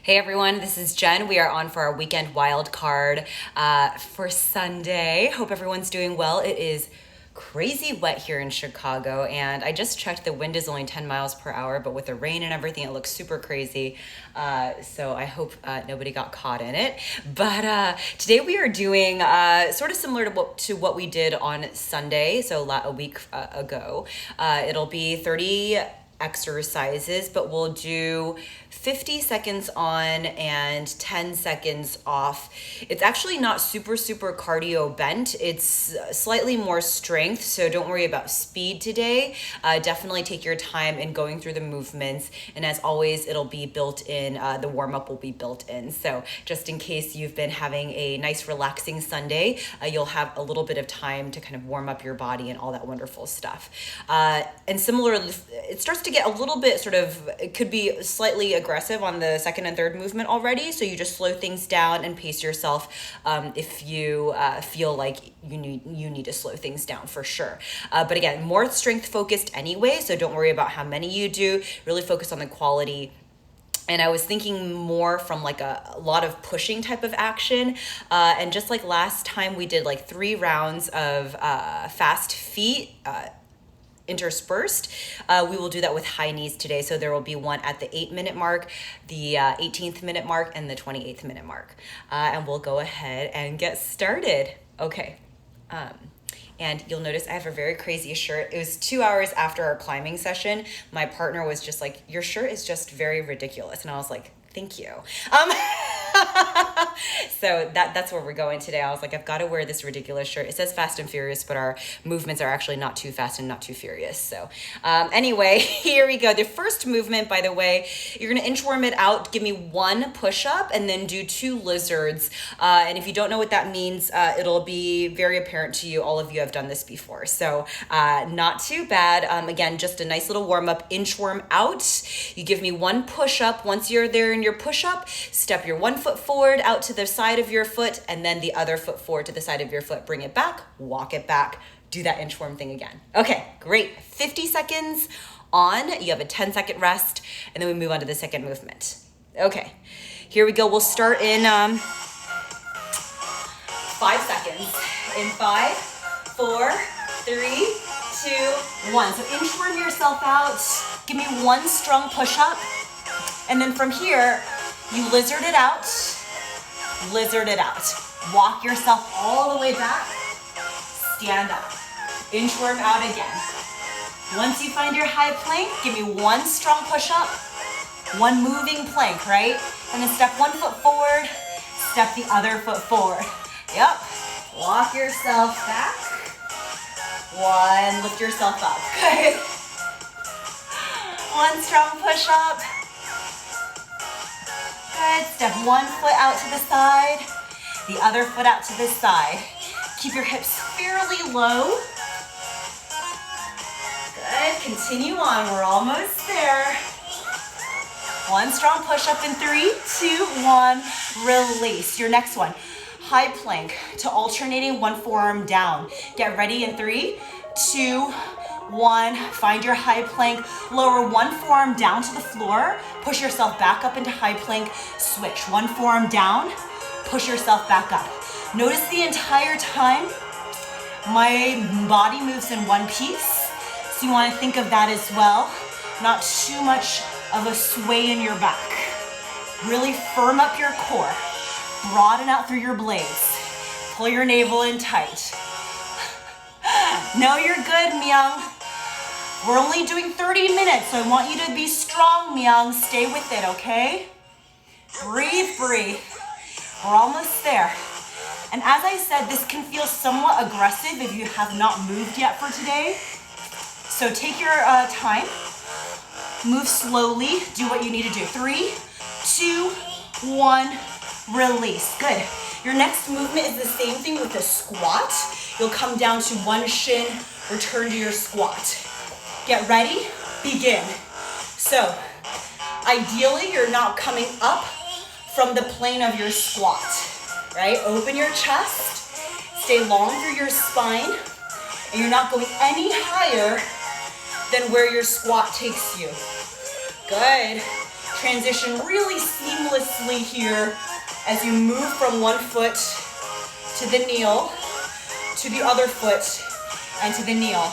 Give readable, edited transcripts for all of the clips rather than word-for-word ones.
Hey everyone, this is Jen. We are on for our weekend wild card for Sunday. Hope everyone's doing well. It is crazy wet here in Chicago, and I just checked, the wind is only 10 miles per hour, but with the rain and everything, it looks super crazy. So I hope nobody got caught in it. But today we are doing sort of similar to what we did on Sunday, so a week ago. It'll be 30 exercises, but we'll do 50 seconds on and 10 seconds off. It's actually not super cardio bent. It's slightly more strength, so don't worry about speed today. Definitely take your time in going through the movements, and as always, it'll be built in. The warm-up will be built in, so just in case you've been having a nice relaxing Sunday, you'll have a little bit of time to kind of warm up your body and all that wonderful stuff. And similarly, it starts to get a little bit it could be slightly aggressive on the second and third movement already, so you just slow things down and pace yourself if you feel like you need to slow things down for sure. But again, more strength focused anyway, so don't worry about how many you do. Really focus on the quality. And I was thinking more from like a lot of pushing type of action. And just like last time, we did like 3 rounds of fast feet interspersed. We will do that with high knees today. So there will be one at the 8-minute mark, the 18th minute mark, and the 28th minute mark. And we'll go ahead and get started. Okay. And you'll notice I have a very crazy shirt. It was 2 hours after our climbing session. My partner was just like, your shirt is just very ridiculous. And I was like, thank you. So that's where we're going today. I was like, I've got to wear this ridiculous shirt. It says Fast and Furious, but our movements are actually not too fast and not too furious. So anyway, here we go. The first movement, by the way, you're going to inchworm it out. Give me 1 push-up and then do 2 lizards. And if you don't know what that means, it'll be very apparent to you. All of you have done this before. So not too bad. Again, just a nice little warm-up. Inchworm out. You give me 1 push-up. Once you're there in your push-up, step your 1 foot forward out to the side of your foot, and then the other foot forward to the side of your foot. Bring it back, walk it back, do that inchworm thing again. Okay, great. 50 seconds on, you have a 10-second rest, and then we move on to the second movement. Okay, here we go. We'll start in 5 seconds. In 5, 4, 3, 2, 1. So inchworm yourself out. Give me 1 strong push-up. And then from here, you lizard it out, walk yourself all the way back, stand up, inchworm out again. Once you find your high plank, give me 1 strong push-up, 1 moving plank, right? And then step 1 foot forward, step the other foot forward. Yep, walk yourself back, 1, lift yourself up, good. 1 strong push-up. Good. Step 1 foot out to the side, the other foot out to the side. Keep your hips fairly low. Good. Continue on. We're almost there. 1 strong push-up in 3, 2, 1. Release. Your next one. High plank to alternating 1 forearm down. Get ready in 3, 2, 1, find your high plank, lower 1 forearm down to the floor, push yourself back up into high plank, switch 1 forearm down, push yourself back up. Notice the entire time my body moves in one piece, so you want to think of that as well. Not too much of a sway in your back. Really firm up your core, broaden out through your blades, pull your navel in tight. No, you're good, Myung. We're only doing 30 minutes, so I want you to be strong, Myung. Stay with it, okay? Breathe. We're almost there. And as I said, this can feel somewhat aggressive if you have not moved yet for today. So take your time. Move slowly. Do what you need to do. 3, 2, 1. Release. Good. Your next movement is the same thing with the squat. You'll come down to 1 shin, return to your squat. Get ready, begin. So, ideally, you're not coming up from the plane of your squat, right? Open your chest, stay long through your spine, and you're not going any higher than where your squat takes you. Good. transition really seamlessly here as you move from one foot to the kneel, to the other foot, and to the kneel.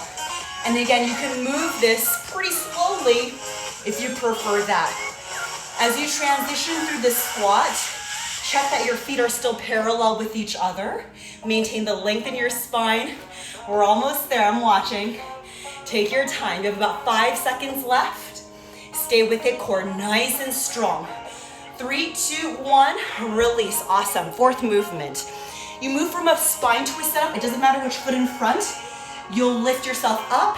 And again, you can move this pretty slowly if you prefer that. As you transition through the squat, check that your feet are still parallel with each other. Maintain the length in your spine. We're almost there, I'm watching. Take your time, you have about 5 seconds left. Stay with it, core nice and strong. 3, 2, 1, release, awesome. Fourth movement. You move from a spine twist setup, it doesn't matter which foot in front. You'll lift yourself up,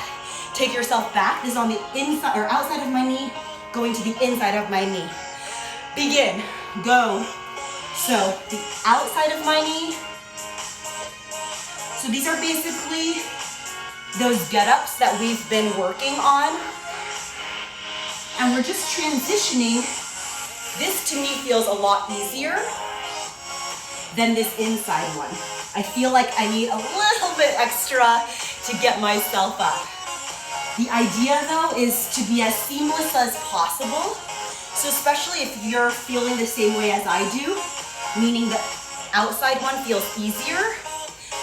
take yourself back. This is on the inside or outside of my knee, going to the inside of my knee. Begin, go. So the outside of my knee. So these are basically those get-ups that we've been working on. And we're just transitioning. This to me feels a lot easier than this inside one. I feel like I need a little bit extra to get myself up. The idea though is to be as seamless as possible. So especially if you're feeling the same way as I do, meaning the outside one feels easier.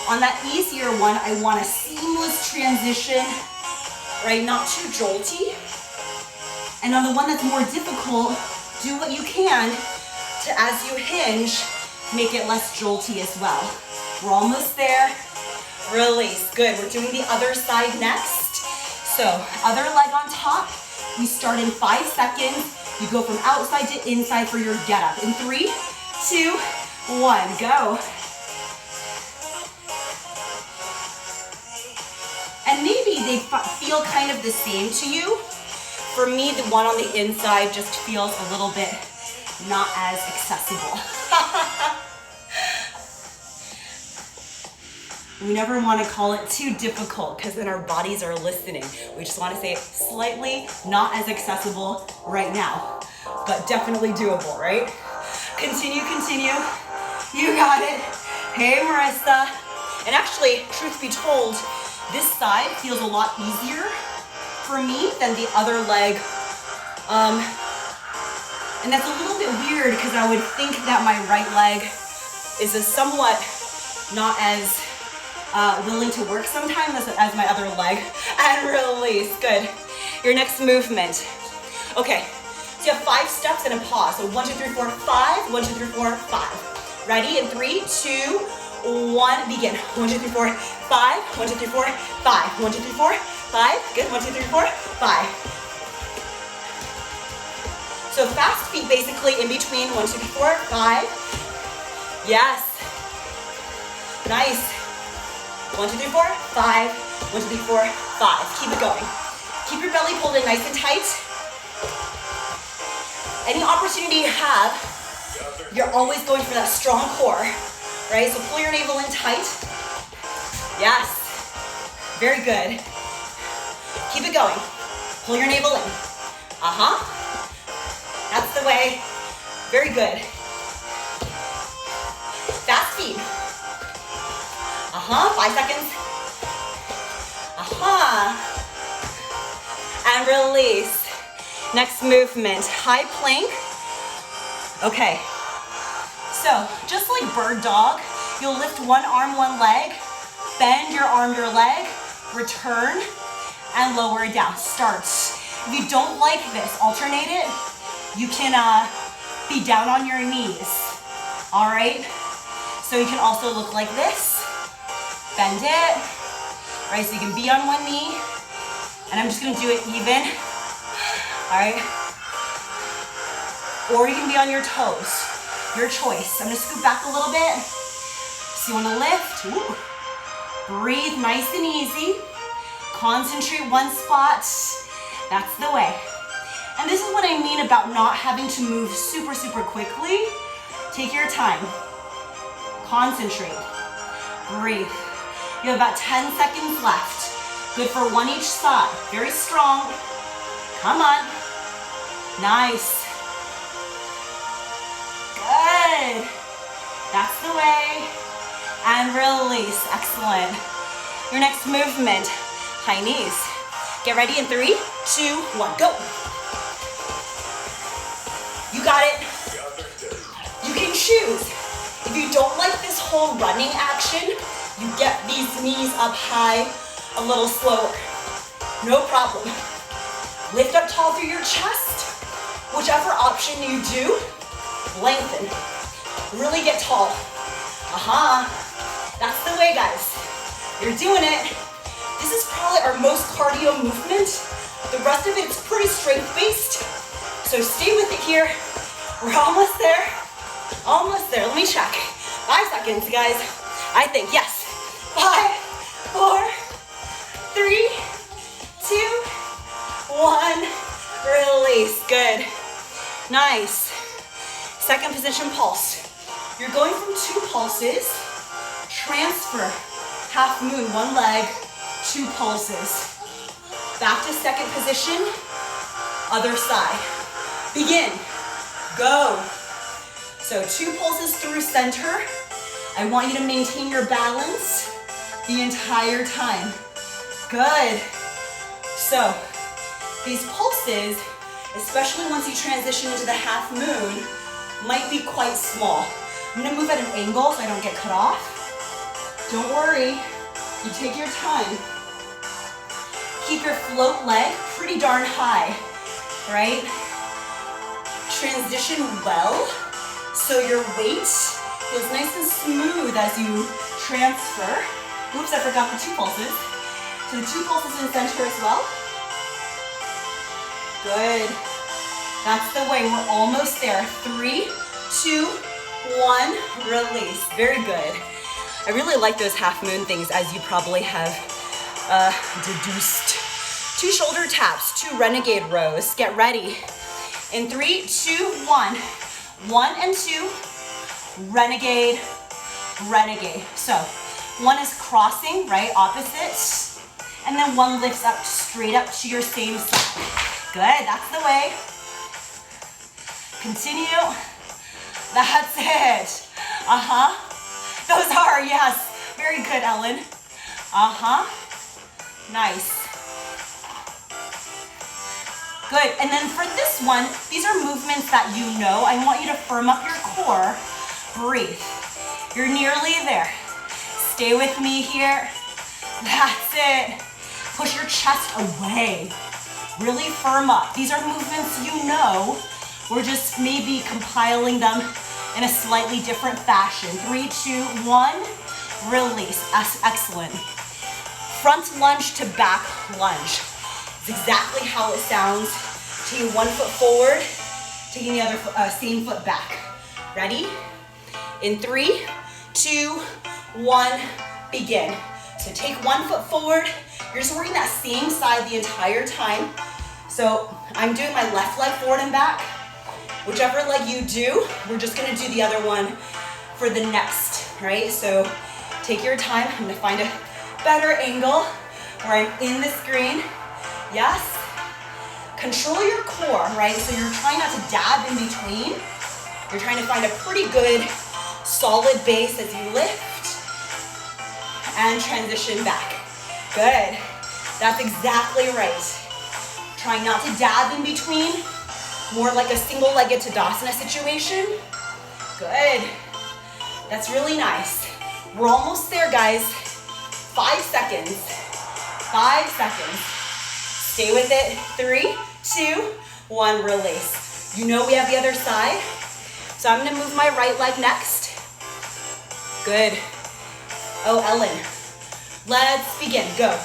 On that easier one, I want a seamless transition, right? Not too jolty. And on the one that's more difficult, do what you can to, as you hinge, make it less jolty as well. We're almost there. Release, good. We're doing the other side next. So, other leg on top. We start in 5 seconds. You go from outside to inside for your get up. In 3, 2, 1, go. And maybe they feel kind of the same to you. For me, the one on the inside just feels a little bit not as accessible. We never want to call it too difficult because then our bodies are listening. We just want to say slightly not as accessible right now, but definitely doable, right? Continue, continue. You got it. Hey, Marissa. And actually, truth be told, this side feels a lot easier for me than the other leg. And that's a little bit weird because I would think that my right leg is a somewhat not as willing to work sometimes as my other leg. And release, good. Your next movement. Okay, so you have 5 steps and a pause. So 1, 2, 3, 4, 5, 1, 2, 3, 4, 5. Ready? In 3, 2, 1, begin. 1, 2, 3, 4, 5, 1, 2, 3, 4, 5, 1, 2, 3, 4, 5, good, 1, 2, 3, 4, 5. So fast feet basically in between, 1, 2, 3, 4, 5. Yes. Nice. 1, 2, 3, 4, 5. 1, 2, 3, 4, 5. Keep it going. Keep your belly pulled in nice and tight. Any opportunity you have, you're always going for that strong core, right? So pull your navel in tight. Yes. Very good. Keep it going. Pull your navel in. That's the way. Very good. Fast feet. 5 seconds. And release. Next movement, high plank. Okay. So, just like bird dog, you'll lift one arm, one leg, bend your arm, your leg, return, and lower it down. Start. If you don't like this, alternate it. You can be down on your knees. All right? So you can also look like this. Bend it, right? So you can be on one knee, and I'm just gonna do it even, all right? Or you can be on your toes, your choice. I'm gonna scoot back a little bit. So you wanna lift, ooh. Breathe nice and easy. Concentrate one spot, that's the way. And this is what I mean about not having to move super, super quickly. Take your time, concentrate, breathe. You have about 10 seconds left. Good for one each side. Very strong. Come on. Nice. Good. That's the way. And release. Excellent. Your next movement, high knees. Get ready in 3, 2, 1, go. got it. You can choose. If you don't like this whole running action, you get these knees up high a little slower. No problem. Lift up tall through your chest. Whichever option you do, lengthen. Really get tall. That's the way, guys. You're doing it. This is probably our most cardio movement. The rest of it's pretty strength-based. So stay with it here. We're almost there. Almost there. Let me check. 5 seconds, guys. I think, yes. 5, 4, 3, 2, 1. Release. Good. Nice. Second position pulse. You're going from 2 pulses. Transfer. Half moon, 1 leg, 2 pulses. Back to second position. Other side. Begin. Go. So 2 pulses through center. I want you to maintain your balance the entire time. Good. So these pulses, especially once you transition into the half moon, might be quite small. I'm gonna move at an angle so I don't get cut off. Don't worry, you take your time. Keep your float leg pretty darn high, right? Transition well, so your weight feels nice and smooth as you transfer. Oops, I forgot the 2 pulses. So the 2 pulses in center as well. Good. That's the way, we're almost there. 3, 2, 1, release. Very good. I really like those half moon things, as you probably have deduced. 2 shoulder taps, 2 renegade rows. Get ready. In 3, 2, 1. 1 and 2, renegade, renegade. So 1 is crossing, right, opposites. And then 1 lifts up straight up to your same side. Good, that's the way. Continue. That's it. Those are, yes. Very good, Ellen. Nice. Good, and then for this one, these are movements that you know. I want you to firm up your core. Breathe. You're nearly there. Stay with me here. That's it. Push your chest away. Really firm up. These are movements you know. We're just maybe compiling them in a slightly different fashion. 3, 2, 1, release. Excellent. Front lunge to back lunge. It's exactly how it sounds. Taking 1 foot forward, taking the other same foot back. Ready? In 3, 2, 1, begin. So take 1 foot forward. You're just working that same side the entire time. So I'm doing my left leg forward and back. Whichever leg you do, we're just gonna do the other one for the next, right? So take your time. I'm gonna find a better angle where I'm in the screen. Yes. Control your core, right? So you're trying not to dab in between. You're trying to find a pretty good solid base as you lift and transition back. Good. That's exactly right. Trying not to dab in between. More like a single-legged Tadasana situation. Good. That's really nice. We're almost there, guys. 5 seconds. 5 seconds. Stay with it. 3, 2, 1, release. You know we have the other side. So I'm gonna move my right leg next. Good. Oh, Ellen. Let's begin. Go.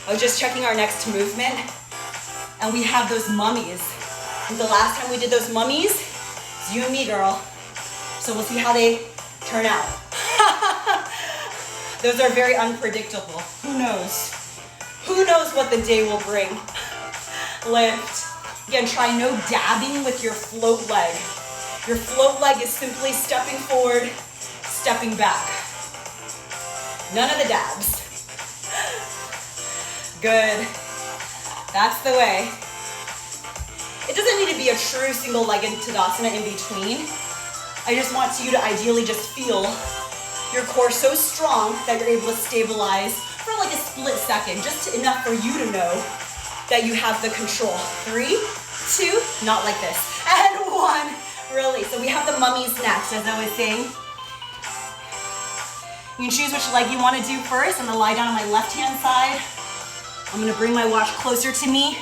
I was just checking our next movement. And we have those mummies. And the last time we did those mummies, it's you and me, girl. So we'll see how they turn out. Those are very unpredictable. Who knows? Who knows what the day will bring? Lift. Again, try no dabbing with your float leg. Your float leg is simply stepping forward, stepping back. None of the dabs. Good. That's the way. It doesn't need to be a true single-legged Tadasana in between. I just want you to ideally just feel your core so strong that you're able to stabilize for like a split second, just enough for you to know that you have the control. 3, 2, not like this. And 1, release. So we have the mummies next, as I was saying. You can choose which leg you want to do first. I'm gonna lie down on my left-hand side. I'm gonna bring my watch closer to me.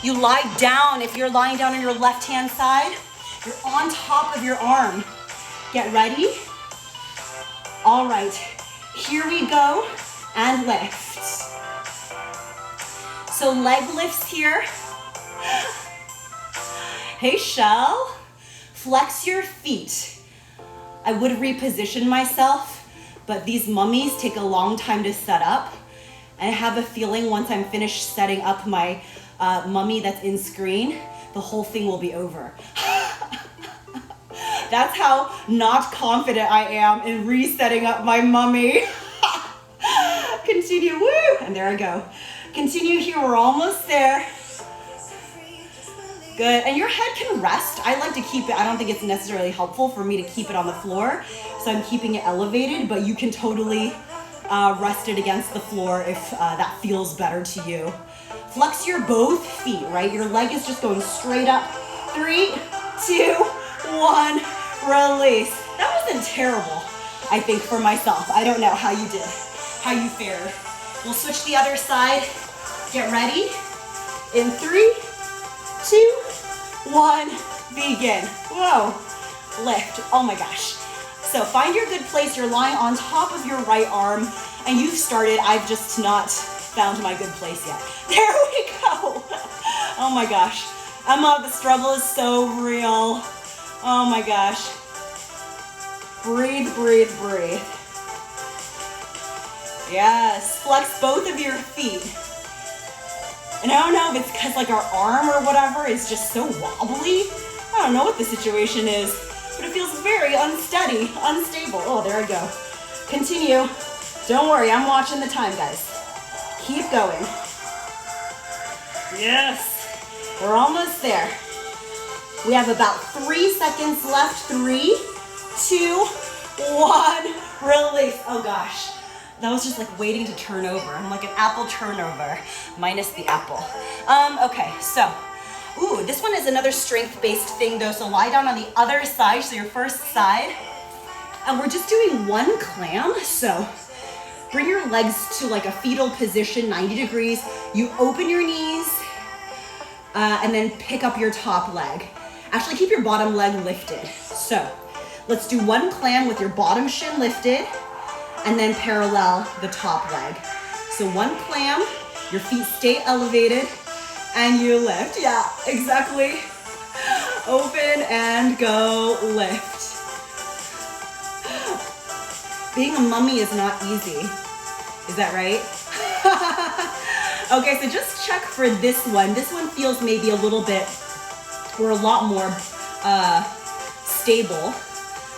You lie down. If you're lying down on your left-hand side, you're on top of your arm. Get ready. All right, here we go, and lift. So leg lifts here. Hey, Shell, flex your feet. I would reposition myself, but these mummies take a long time to set up. And I have a feeling once I'm finished setting up my mummy that's in screen, the whole thing will be over. That's how not confident I am in resetting up my mummy. Continue, woo, and there I go. Continue here, we're almost there. Good, and your head can rest. I like to keep it, I don't think it's necessarily helpful for me to keep it on the floor, so I'm keeping it elevated, but you can totally rest it against the floor if that feels better to you. Flex your both feet, right? Your leg is just going straight up. 3, 2, 1, release. That wasn't terrible, I think, for myself. I don't know how you did, how you fared. We'll switch the other side. Get ready. In 3, 2, 1, begin. Whoa, lift, oh my gosh. So find your good place. You're lying on top of your right arm and you've started. I've just not found my good place yet. There we go. Oh my gosh. Emma, the struggle is so real. Oh my gosh. Breathe, breathe, breathe. Yes, flex both of your feet. And I don't know if it's because like our arm or whatever is just so wobbly. I don't know what the situation is, but it feels very unsteady, unstable. Oh, there I go. Continue. Don't worry, I'm watching the time, guys. Keep going. Yes, we're almost there. We have about 3 seconds left. 3, 2, 1, release. Oh gosh. That was just like waiting to turn over. I'm like an apple turnover, minus the apple. Okay, so, ooh, this one is another strength-based thing though, so lie down on the other side, so your first side. And we're just doing 1 clam, so bring your legs to like a fetal position, 90 degrees. You open your knees, and then pick up your top leg. Actually, keep your bottom leg lifted. So, let's do 1 clam with your bottom shin lifted, and then parallel the top leg. So 1 clam, your feet stay elevated, and you lift. Yeah, exactly. Open and go, lift. Being a mummy is not easy. Is that right? Okay, so just check for this one. This one feels maybe a little bit, or a lot more stable.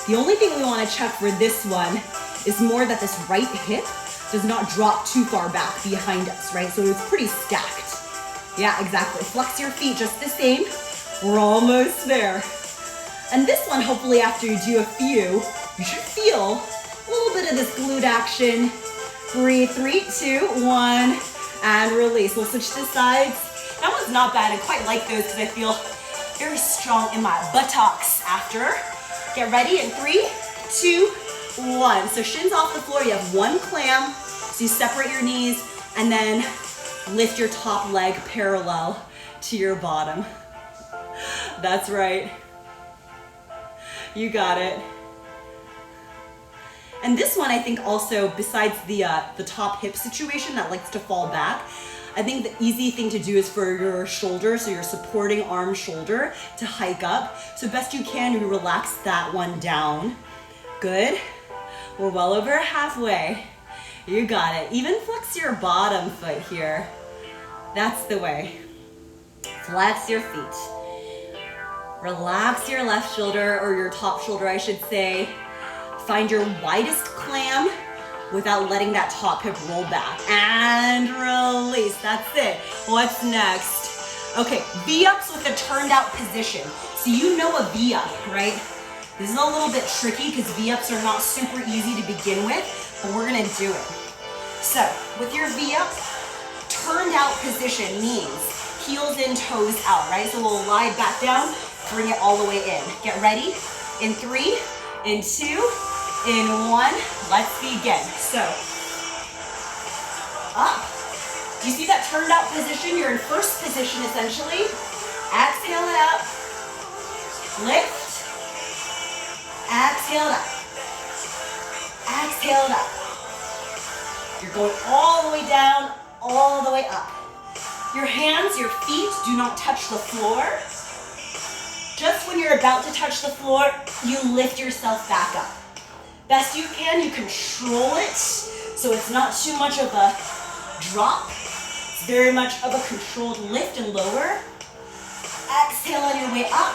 The only thing we want to check for this one is more that this right hip does not drop too far back behind us, right? So it's pretty stacked. Yeah, exactly. Flex your feet just the same. We're almost there. And this one, hopefully after you do a few, you should feel a little bit of this glute action. Breathe, 3, 2, 1, and release. We'll switch to sides. That one's not bad. I quite like those because I feel very strong in my buttocks after. Get ready in 3, 2, 1. So shins off the floor, you have 1 clam. So you separate your knees and then lift your top leg parallel to your bottom. That's right. You got it. And this one, I think also, besides the top hip situation that likes to fall back, I think the easy thing to do is for your shoulder, so your supporting arm shoulder, to hike up. So best you can, you relax that one down. Good. We're well over halfway. You got it. Even flex your bottom foot here. That's the way. Flex your feet. Relax your left shoulder, or your top shoulder, I should say. Find your widest clam without letting that top hip roll back. And release. That's it. What's next? Okay, V-ups with a turned out position. So you know a V-up, right? This is a little bit tricky because V-ups are not super easy to begin with, but we're gonna do it. So with your V-up, turned out position means heels in, toes out, right? So we'll lie back down, Bring it all the way in. Get ready. In 3, in 2, in 1. Let's begin. So, up. Do you see that turned out position? You're in first position essentially. Exhale it up. Lift. Exhale it up. Exhale it up. You're going all the way down, all the way up. Your hands, your feet do not touch the floor. Just when you're about to touch the floor, you lift yourself back up. Best you can, you control it, so it's not too much of a drop. It's very much of a controlled lift and lower. Exhale on your way up.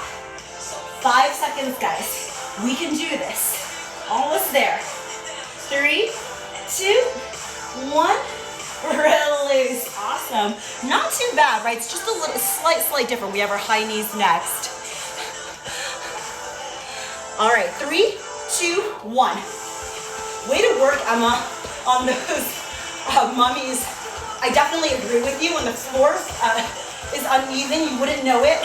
5 seconds, guys. We can do this. Almost there. 3, 2, 1. Release. Awesome. Not too bad, right? It's just a little slight different. We have our high knees next. All right, 3, 2, 1. Way to work, Emma, on those mummies. I definitely agree with you. When the floor is uneven, you wouldn't know it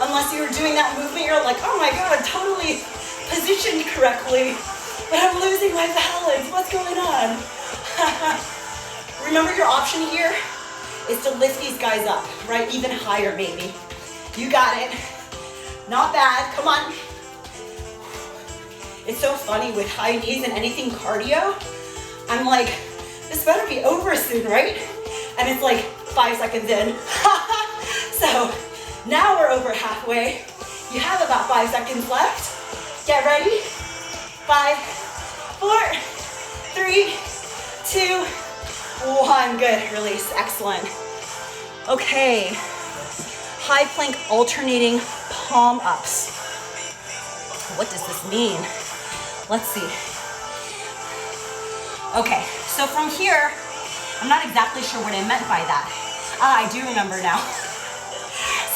unless you were doing that movement. You're like, oh my God, totally positioned correctly, but I'm losing my balance. What's going on? Remember, your option here is to lift these guys up, right? Even higher, maybe. You got it. Not bad. Come on. It's so funny with high knees and anything cardio. I'm like, this better be over soon, right? And it's like 5 seconds in. So now we're over halfway. You have about 5 seconds left. Get ready. 5, 4, 3, 2, 1. Good. Release. Excellent. Okay. High plank alternating palm ups. What does this mean? Let's see. Okay, so from here, I'm not exactly sure what I meant by that. I do remember now.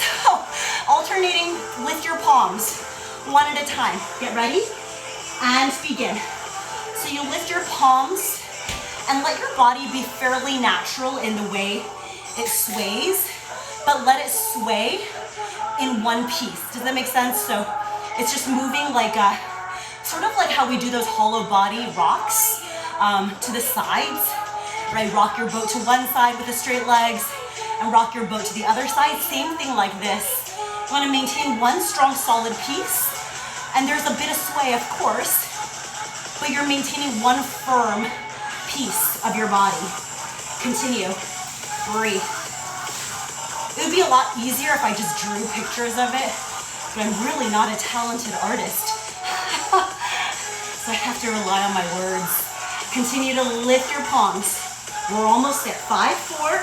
So, alternating, lift your palms one at a time. Get ready and begin. So you lift your palms and let your body be fairly natural in the way it sways, but let it sway in one piece. Does that make sense? So it's just moving like a, sort of like how we do those hollow body rocks to the sides, right? Rock your boat to one side with the straight legs and rock your boat to the other side. Same thing like this. You want to maintain one strong, solid piece. And there's a bit of sway, of course, but you're maintaining one firm piece of your body. Continue. Breathe. It would be a lot easier if I just drew pictures of it, but I'm really not a talented artist. So I have to rely on my words. Continue to lift your palms. We're almost there. 5, 4,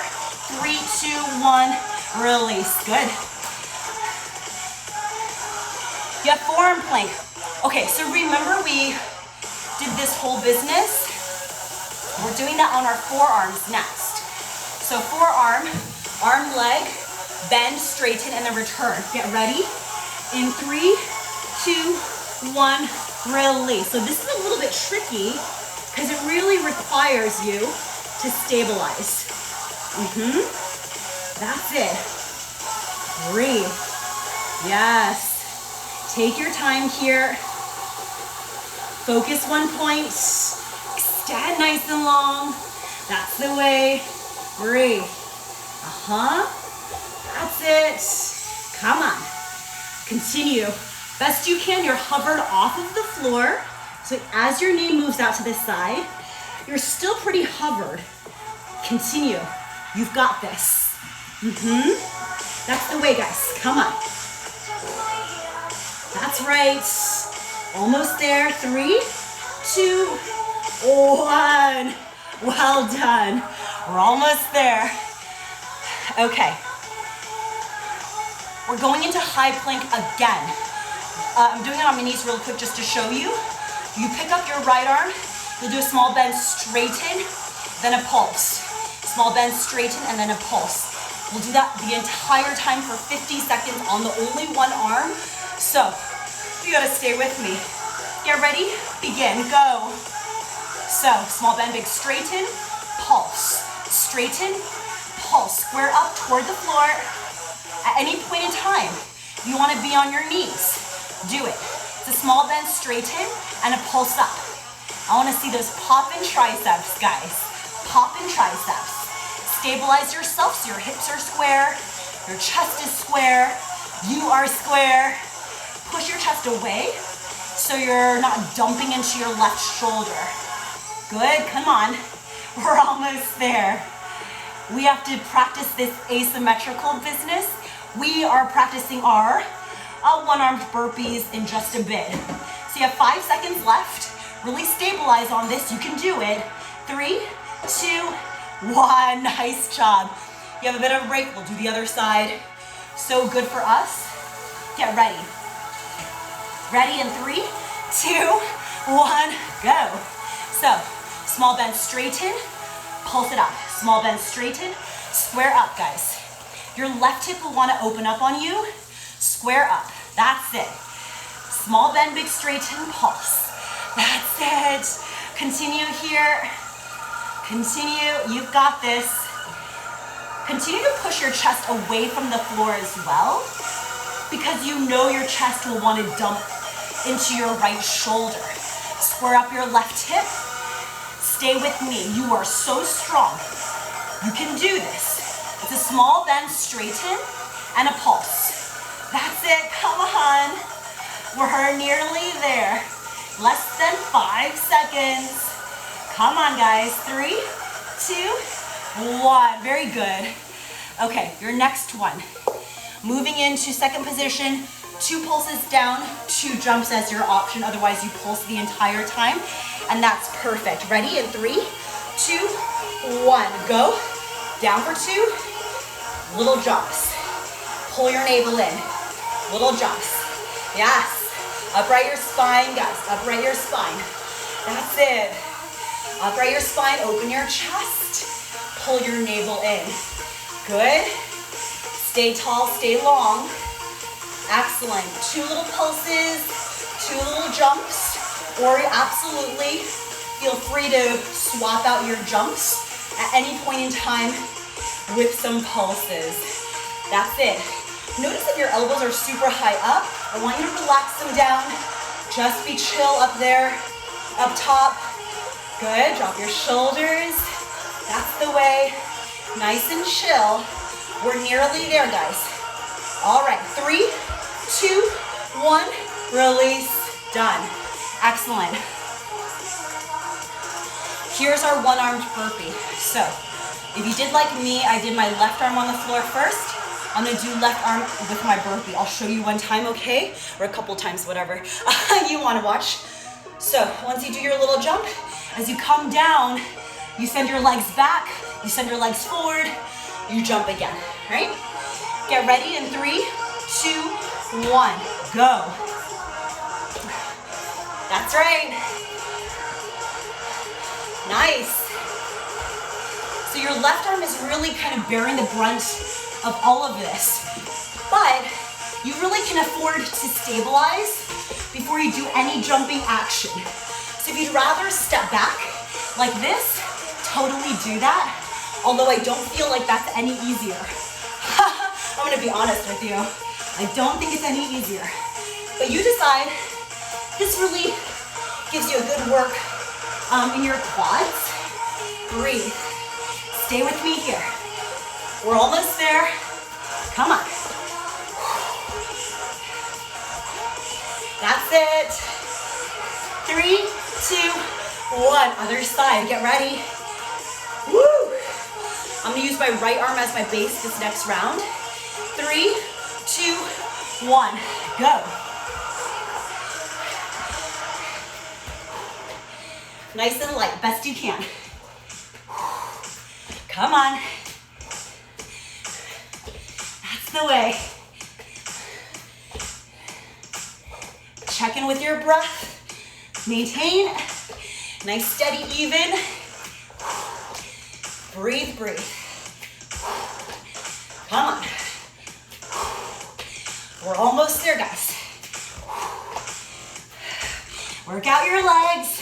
3, 2, 1. Release. Good. You have forearm plank. Okay, so remember we did this whole business? We're doing that on our forearms next. So forearm, arm, leg, bend, straighten, and then return. Get ready. In 3, 2, 1, release. So this is a little bit tricky because it really requires you to stabilize. That's it. Breathe. Yes. Take your time here. Focus one point. Extend nice and long. That's the way. Breathe. That's it. Come on. Continue. Best you can, you're hovered off of the floor. So as your knee moves out to the side, you're still pretty hovered. Continue. You've got this. That's the way, guys. Come on. That's right. Almost there. 3, 2, 1. Well done. We're almost there. Okay. We're going into high plank again. I'm doing it on my knees real quick just to show you. You pick up your right arm, you'll do a small bend, straighten, then a pulse. Small bend, straighten, and then a pulse. We'll do that the entire time for 50 seconds on the only one arm. So, you gotta stay with me. Get ready, begin, go. So, small bend, big straighten, pulse. Straighten, pulse. Square up toward the floor. At any point in time, You want to be on your knees. Do it. It's a small bend, straighten, and a pulse up. I want to see those pop in triceps, guys. Pop in triceps. Stabilize yourself so your hips are square, your chest is square, you are square. Push your chest away so you're not dumping into your left shoulder. Good, come on. We're almost there. We have to practice this asymmetrical business. We are practicing our one-armed burpees in just a bit. So you have 5 seconds left. Really stabilize on this. You can do it. 3, 2, 1. Nice job. You have a bit of a break. We'll do the other side. So good for us. Get ready. Ready in 3, 2, 1, go. So, small bend, straighten, pulse it up. Small bend, straighten, square up, guys. Your left hip will want to open up on you. Square up. That's it. Small bend, big straighten, pulse. That's it. Continue here. Continue. You've got this. Continue to push your chest away from the floor as well, because you know your chest will want to dump into your right shoulder. Square up your left hip. Stay with me. You are so strong. You can do this. It's a small bend, straighten, and a pulse. That's it. Come on. We're nearly there. Less than 5 seconds. Come on, guys. 3, 2, 1. Very good. Okay, your next one. Moving into second position. 2 pulses down, 2 jumps as your option. Otherwise, you pulse the entire time. And that's perfect. Ready? In 3, 2, 1. Go. Down for 2. Little jumps. Pull your navel in. Little jumps. Yes. Upright your spine, guys. Upright your spine. That's it. Upright your spine. Open your chest. Pull your navel in. Good. Stay tall. Stay long. Excellent. 2 little pulses. 2 little jumps. Or absolutely feel free to swap out your jumps at any point in time with some pulses. That's it. Notice if your elbows are super high up, I want you to relax them down. Just be chill up there, up top. Good, drop your shoulders. That's the way. Nice and chill. We're nearly there, guys. All right, 3, 2, 1, release, done. Excellent. Here's our one-armed burpee. So, if you did like me, I did my left arm on the floor first. I'm gonna do left arm with my burpee. I'll show you one time, okay? Or a couple times, whatever you wanna watch. So, once you do your little jump, as you come down, you send your legs back, you send your legs forward, you jump again, right? Get ready in 3, 2, 1, go. That's right. Nice. So your left arm is really kind of bearing the brunt of all of this, but you really can afford to stabilize before you do any jumping action. So if you'd rather step back like this, totally do that, although I don't feel like that's any easier. I'm gonna be honest with you. I don't think it's any easier, but you decide. This really gives you a good work in your quads. Breathe. Stay with me here. We're almost there. Come on. That's it. 3, 2, 1. Other side. Get ready. Woo! I'm gonna use my right arm as my base this next round. 3, 2, 1. Go. Nice and light, best you can. Come on. That's the way. Check in with your breath. Maintain. Nice, steady, even. Breathe, breathe. Come on. We're almost there, guys. Work out your legs.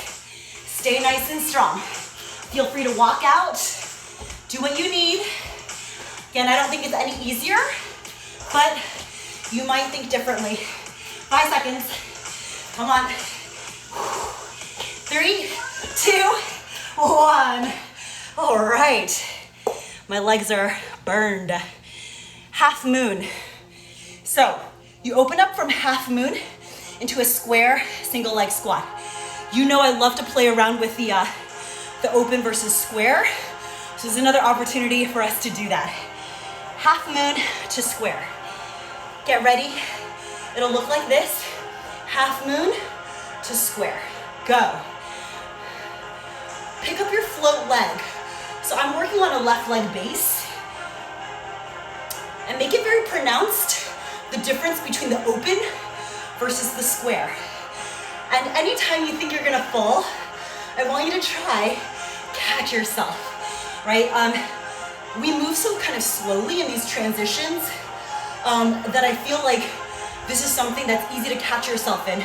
Stay nice and strong. Feel free to walk out. Do what you need. Again, I don't think it's any easier, but You might think differently. 5 seconds. Come on. 3, 2, 1. All right. My legs are burned. Half moon. So you open up from half moon into a square single leg squat. You know I love to play around with the open versus square. So this is another opportunity for us to do that. Half moon to square. Get ready. It'll look like this. Half moon to square. Go. Pick up your float leg. So I'm working on a left leg base. And make it very pronounced, the difference between the open versus the square. And anytime you think you're gonna fall, I want you to try catch yourself, right? We move so kind of slowly in these transitions that I feel like this is something that's easy to catch yourself in,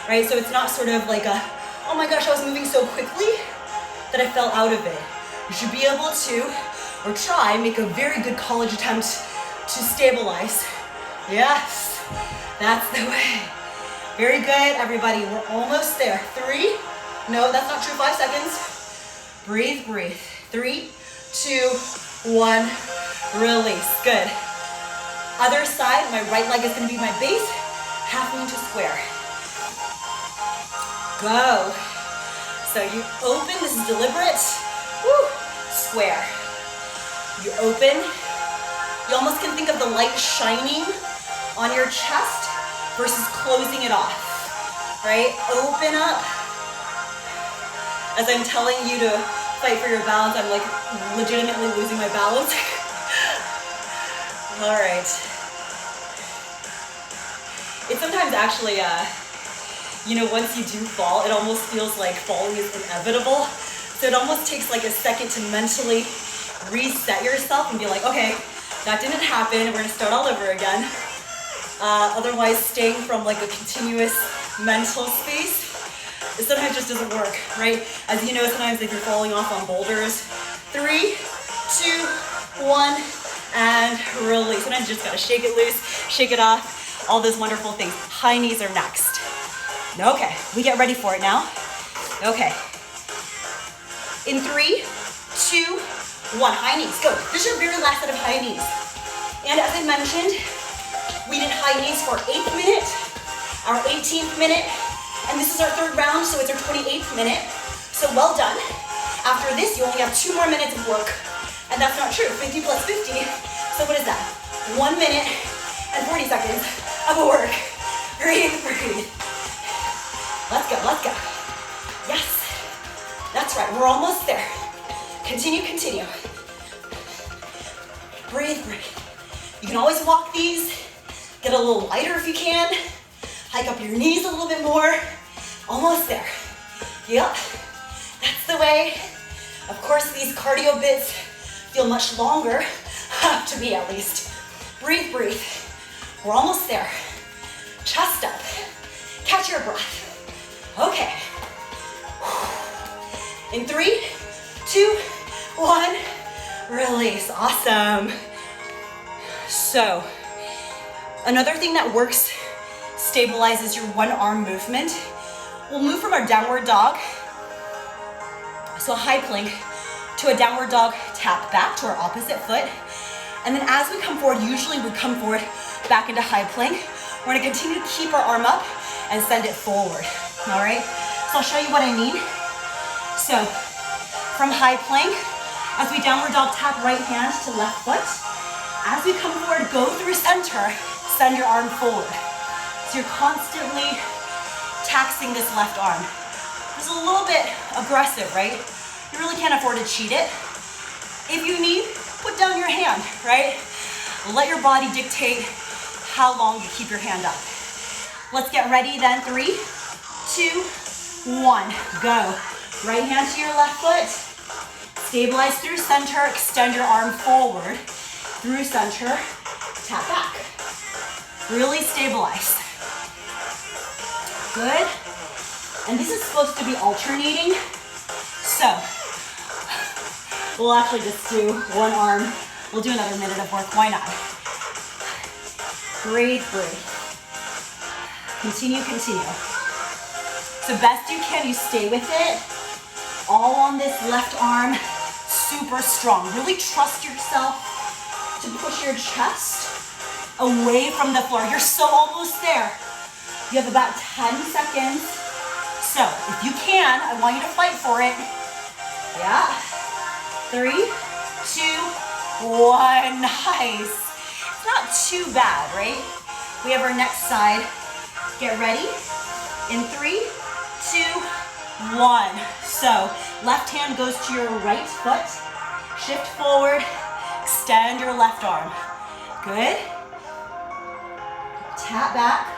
right? So it's not sort of like a, oh my gosh, I was moving so quickly that I fell out of it. You should be able to, or try, make a very good college attempt to stabilize. Yes, that's the way. Very good, everybody. We're almost there. 3, no, that's not true. 5 seconds. Breathe, breathe. 3, 2, 1, release. Good. Other side, my right leg is gonna be my base. Half moon to square. Go. So you open, this is deliberate. Woo. Square. You open. You almost can think of the light shining on your chest versus closing it off, right? Open up. As I'm telling you to fight for your balance, I'm like legitimately losing my balance. All right. It's sometimes actually, once you do fall, it almost feels like falling is inevitable. So it almost takes like a second to mentally reset yourself and be like, okay, that didn't happen. We're gonna start all over again. Otherwise, staying from like a continuous mental space, it sometimes just doesn't work, right? As you know, sometimes if you're falling off on boulders, 3, 2, 1, and release. Sometimes you just gotta shake it loose, shake it off, all those wonderful things. High knees are next. Okay, we get ready for it now. Okay. In 3, 2, 1, high knees, go. This is your very last set of high knees. And as I mentioned, we did high knees for our 8th minute, our 18th minute, and this is our 3rd round, so it's our 28th minute. So well done. After this, you only have 2 more minutes of work. And that's not true, 50 plus 50. So what is that? 1 minute and 40 seconds of work. Breathe, breathe. Let's go, let's go. Yes, that's right, we're almost there. Continue, continue. Breathe, breathe. You can always walk these, get a little lighter if you can, hike up your knees a little bit more. Almost there. Yep, that's the way. Of course, these cardio bits feel much longer, to me at least. Breathe, breathe. We're almost there. Chest up. Catch your breath. Okay. In 3, 2, 1, release. Awesome. So, another thing that works, stabilizes your one arm movement. We'll move from our downward dog, so a high plank, to a downward dog, tap back to our opposite foot. And then as we come forward, usually we come forward back into high plank. We're gonna continue to keep our arm up and send it forward, all right? So I'll show you what I mean. So from high plank, as we downward dog, tap right hand to left foot. As we come forward, go through center, send your arm forward. So you're constantly taxing this left arm. It's a little bit aggressive, right? You really can't afford to cheat it. If you need, put down your hand, right? Let your body dictate how long you keep your hand up. Let's get ready then. 3, 2, 1, go. Right hand to your left foot. Stabilize through center, extend your arm forward. Through center, tap back. Really stabilize. Good. And this is supposed to be alternating. So, we'll actually just do one arm. We'll do another minute of work, why not? Breathe, breathe. Continue, continue. So best you can, you stay with it. All on this left arm, super strong. Really trust yourself to push your chest away from the floor. You're so almost there. You have about 10 seconds. So if you can, I want you to fight for it. Yeah. 3, 2, 1. Nice. It's not too bad, right? We have our next side. Get ready. In 3, 2, 1. So left hand goes to your right foot. Shift forward. Extend your left arm. Good. Tap back.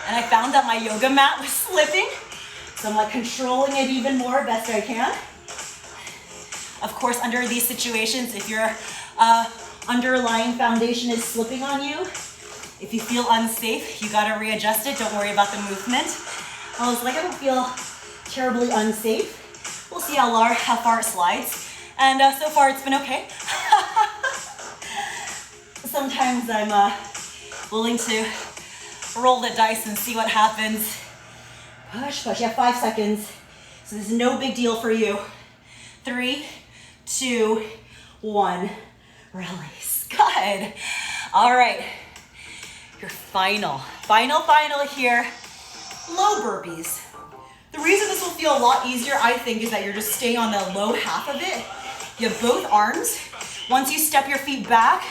And I found that my yoga mat was slipping, so I'm like controlling it even more best I can. Of course, under these situations, if your underlying foundation is slipping on you, if you feel unsafe, you gotta readjust it. Don't worry about the movement. I was like, I don't feel terribly unsafe. We'll see how far it slides. And so far it's been okay. Sometimes I'm willing to roll the dice and see what happens. Push, push. You have 5 seconds. So this is no big deal for you. 3, 2, 1. Release. Good. All right. Your final here. Low burpees. The reason this will feel a lot easier, I think, is that you're just staying on the low half of it. You have both arms. Once you step your feet back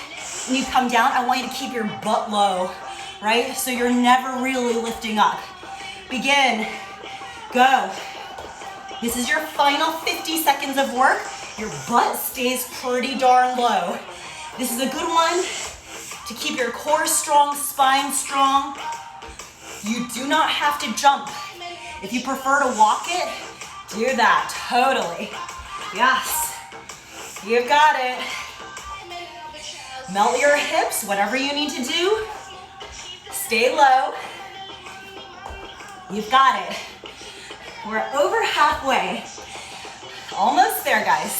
and you come down, I want you to keep your butt low, right? So you're never really lifting up. Begin. Go. This is your final 50 seconds of work. Your butt stays pretty darn low. This is a good one to keep your core strong, spine strong. You do not have to jump. If you prefer to walk it, do that, totally. Yes, you've got it. Melt your hips, whatever you need to do. Stay low. You've got it. We're over halfway. Almost there, guys.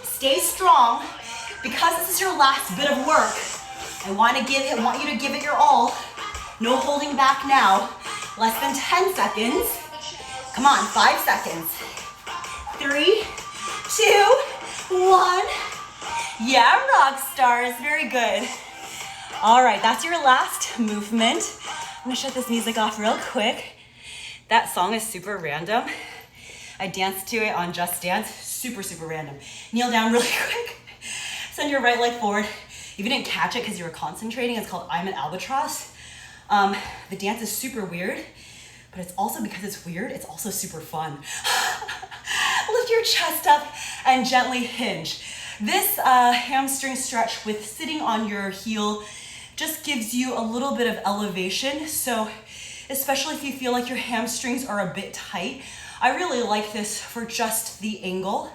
Stay strong. Because this is your last bit of work, I want you to give it your all. No holding back now. Less than 10 seconds. Come on, 5 seconds. 3, 2, 1. Yeah, rock stars, very good. All right, that's your last movement. I'm gonna shut this music off real quick. That song is super random. I danced to it on Just Dance, super, super random. Kneel down really quick. Send your right leg forward. If you didn't catch it because you were concentrating, it's called I'm an Albatross. The dance is super weird, but it's also, because it's weird, it's also super fun. Lift your chest up and gently hinge. This hamstring stretch with sitting on your heel just gives you a little bit of elevation. So especially if you feel like your hamstrings are a bit tight, I really like this for just the angle.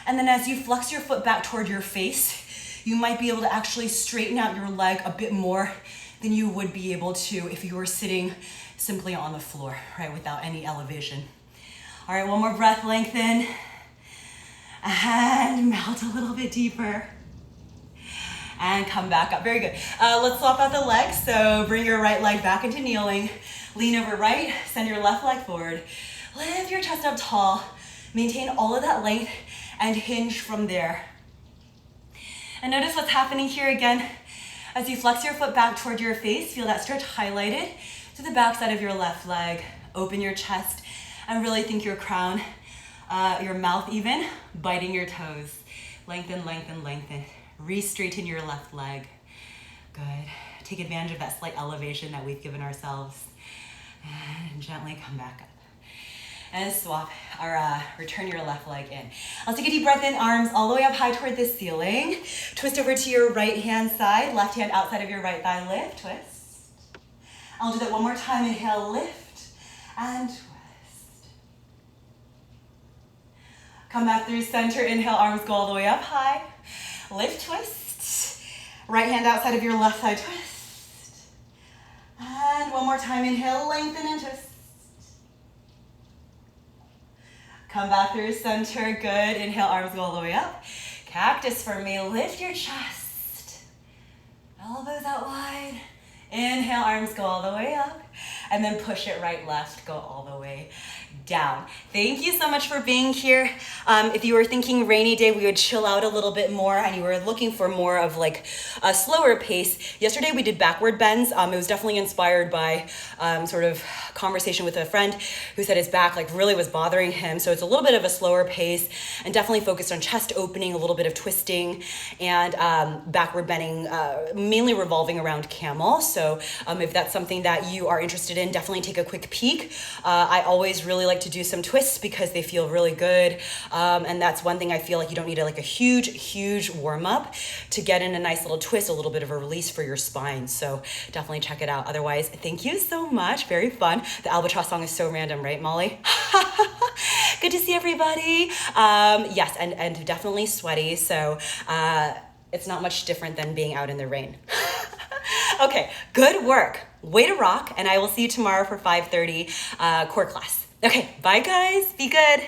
And then as you flex your foot back toward your face, you might be able to actually straighten out your leg a bit more than you would be able to if you were sitting simply on the floor, right, without any elevation. All right, one more breath, lengthen. And melt a little bit deeper. And come back up, very good. Let's swap out the legs. So bring your right leg back into kneeling. Lean over right, send your left leg forward. Lift your chest up tall. Maintain all of that length and hinge from there. And notice what's happening here again. As you flex your foot back toward your face, feel that stretch highlighted to the back side of your left leg. Open your chest and really think your crown, your mouth even, biting your toes. Lengthen, lengthen, lengthen. Re-straighten your left leg. Good. Take advantage of that slight elevation that we've given ourselves. And gently come back up. And swap, or return your left leg in. I'll take a deep breath in, arms all the way up high toward the ceiling. Twist over to your right hand side, left hand outside of your right thigh, lift, twist. I'll do that one more time, inhale, lift, and twist. Come back through center, inhale, arms go all the way up high. Lift, twist. Right hand outside of your left thigh, twist. And one more time, inhale, lengthen and twist. Come back through center, good. Inhale, arms go all the way up. Cactus for me, lift your chest. Elbows out wide. Inhale, arms go all the way up. And then push it right, left, go all the way down. Thank you so much for being here. If you were thinking rainy day, we would chill out a little bit more and you were looking for more of like a slower pace. Yesterday we did backward bends. It was definitely inspired by sort of conversation with a friend who said his back like really was bothering him. So it's a little bit of a slower pace and definitely focused on chest opening, a little bit of twisting and backward bending, mainly revolving around camel. So if that's something that you are interested in, definitely take a quick peek. I always really like to do some twists because they feel really good. And that's one thing I feel like you don't need a huge warm up to get in a nice little twist, a little bit of a release for your spine. So definitely check it out. Otherwise, thank you so much. Very fun. The albatross song is so random, right, Molly? Good to see everybody. Yes, and definitely sweaty. So it's not much different than being out in the rain. Okay, good work. Way to rock. And I will see you tomorrow for 5:30 core class. Okay, bye guys. Be good.